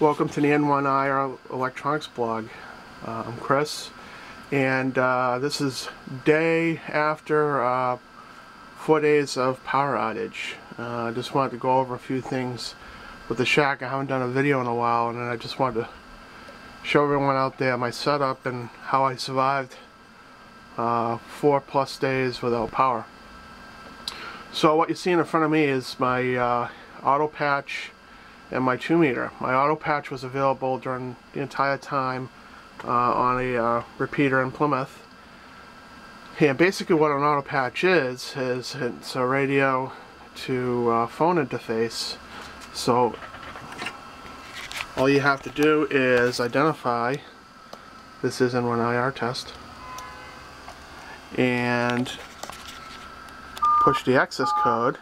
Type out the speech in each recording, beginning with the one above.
Welcome to the N1IR Electronics blog. I'm Chris, and this is day after 4 days of power outage. I just wanted to go over a few things with the shack. I haven't done a video in a while, and I just wanted to show everyone out there my setup and how I survived 4+ days without power. So what you see in front of me is my auto patch and my 2-meter. My auto patch was available during the entire time on a repeater in Plymouth. And basically what an auto patch is it's a radio to phone interface. So all you have to do is identify, this is N1IR test, and push the access code.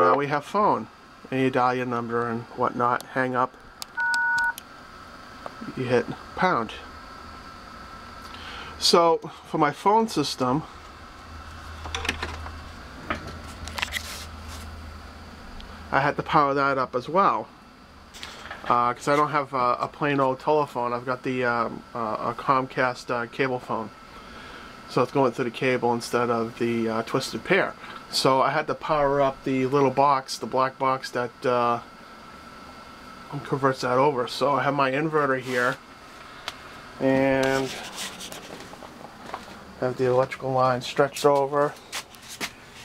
Now we have phone, and you dial your number and whatnot, hang up, you hit pound. So for my phone system, I had to power that up as well, because I don't have a plain old telephone. I've got the a Comcast cable phone, so it's going through the cable instead of the twisted pair. So I had to power up the little box, the black box that converts that over. So I have my inverter here, and I have the electrical line stretched over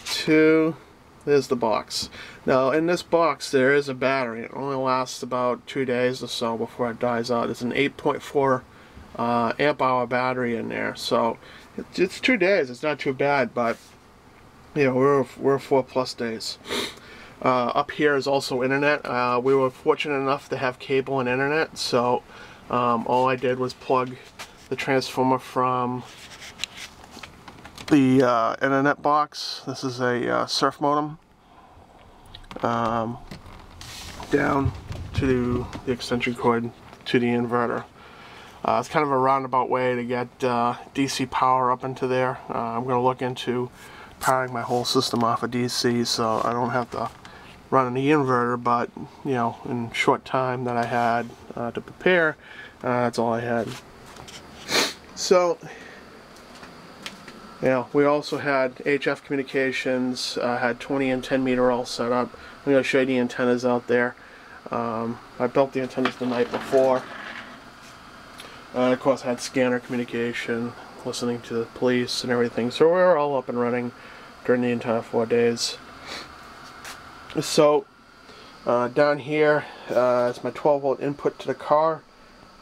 to, there's the box. Now in this box there is a battery. It only lasts about 2 days or so before it dies out. It's an 8.4 amp hour battery in there. So it's 2 days. It's not too bad, but you know, we're 4+ days. Up here is also internet. We were fortunate enough to have cable and internet, so all I did was plug the transformer from the internet box. This is a surf modem, down to the extension cord to the inverter. It's kind of a roundabout way to get DC power up into there. I'm going to look into powering my whole system off of DC, so I don't have to run the inverter, but you know, in short time that I had to prepare, that's all I had. So yeah, we also had HF communications, had 20 and 10 meter all set up. I'm going to show you the antennas out there. I built the antennas the night before. Of course I had scanner communication, listening to the police and everything, so we were all up and running during the entire 4 days. So down here is my 12-volt input to the car.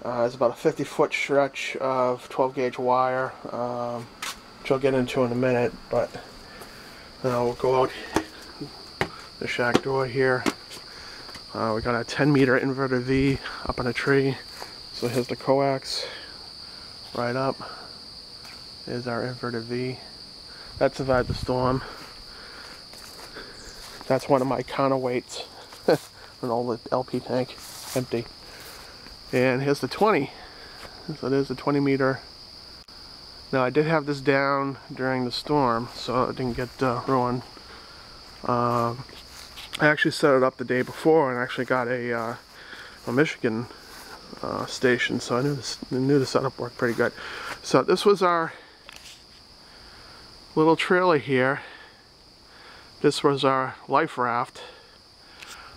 It's about a 50-foot stretch of 12-gauge wire, which I'll get into in a minute, but we'll go out the shack door here. We got a 10-meter inverter V up in a tree. So here's the coax right up. There's our inverter V. That survived the storm. That's one of my counterweights. An old LP tank, empty. And here's the 20. So there's a 20-meter. Now I did have this down during the storm, so it didn't get ruined. I actually set it up the day before and actually got a Michigan station, so I knew the setup worked pretty good. So this was our little trailer here. This was our life raft.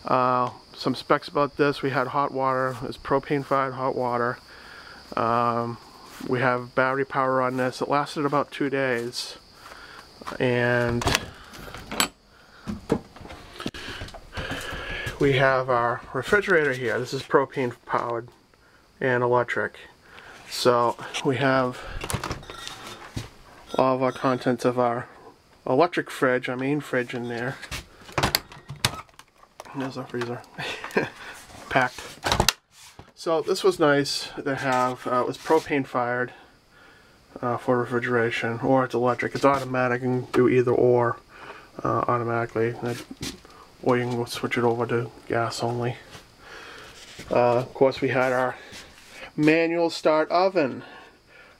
Some specs about this: we had hot water. It's propane fired hot water. We have battery power on this. It lasted about 2 days, and we have our refrigerator here. This is propane powered and electric. So we have all of our contents of our electric fridge, our main fridge, in there. There's our freezer. Packed. So this was nice to have. It was propane fired for refrigeration, or it's electric. It's automatic. You can do either or automatically, or you can switch it over to gas only. Of course, we had our manual start oven.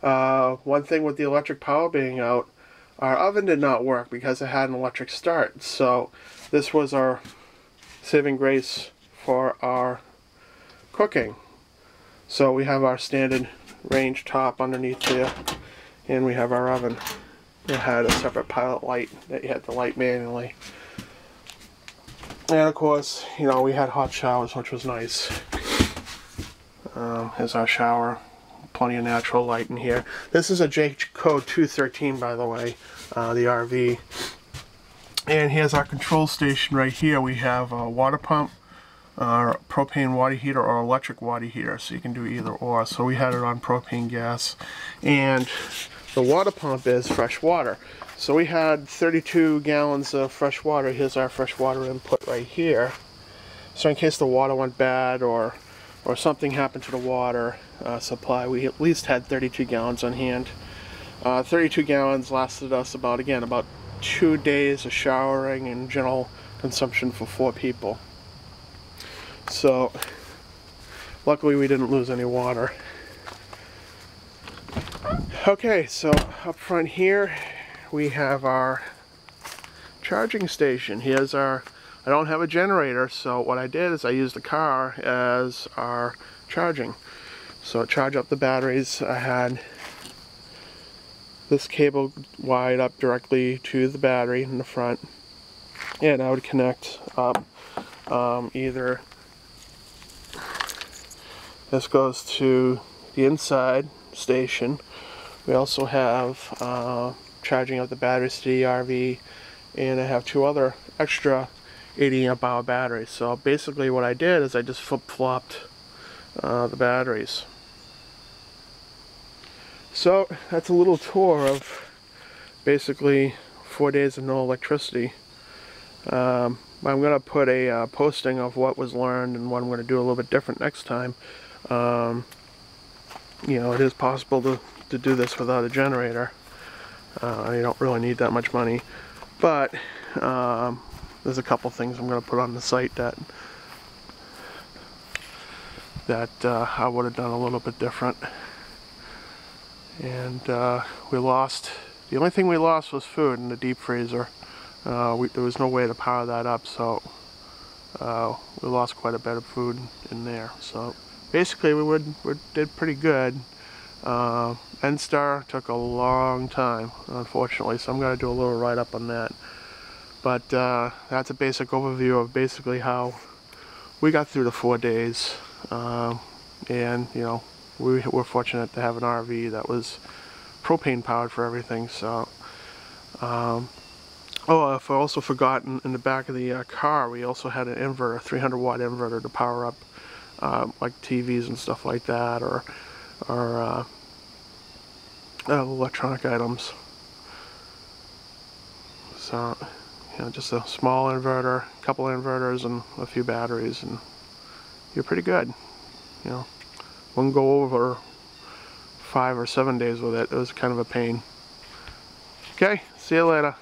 One thing with the electric power being out, our oven did not work because it had an electric start. So this was our saving grace for our cooking. So we have our standard range top underneath there, and we have our oven. It had a separate pilot light that you had to light manually. And of course, you know, we had hot showers, which was nice. Here's our shower. Plenty of natural light in here. This is a Jayco 213, by the way, the RV. And here's our control station right here. We have a water pump, propane water heater, or electric water heater, so you can do either or. So we had it on propane gas. And the water pump is fresh water. So we had 32 gallons of fresh water. Here's our fresh water input right here. So in case the water went bad or something happened to the water supply, we at least had 32 gallons on hand. 32 gallons lasted us about 2 days of showering and general consumption for 4 people. So luckily we didn't lose any water. Okay, so up front here we have our charging station. Here's our, I don't have a generator, so what I did is I used the car as our charging. So to charge up the batteries, I had this cable wired up directly to the battery in the front, and I would connect up either this goes to the inside station. We also have charging up the batteries to the RV, and I have 2 other extra 80 amp hour batteries. So basically what I did is I just flip-flopped the batteries. So that's a little tour of basically 4 days of no electricity. I'm going to put a posting of what was learned and what I'm going to do a little bit different next time. You know, it is possible to do this without a generator. You don't really need that much money, but there's a couple things I'm going to put on the site that I would have done a little bit different. And we lost, the only thing we lost was food in the deep freezer. There was no way to power that up, so we lost quite a bit of food in there. So basically we did pretty good. NSTAR took a long time, unfortunately, so I'm going to do a little write-up on that. But that's a basic overview of basically how we got through the 4 days. And, you know, we were fortunate to have an RV that was propane powered for everything. So, oh, I've also forgotten, in the back of the car, we also had an inverter, 300 watt inverter to power up like TVs and stuff like that, or electronic items. So, you know, just a small inverter, a couple inverters, and a few batteries, and you're pretty good. You know, wouldn't go over 5 or 7 days with it. It was kind of a pain. Okay, see you later.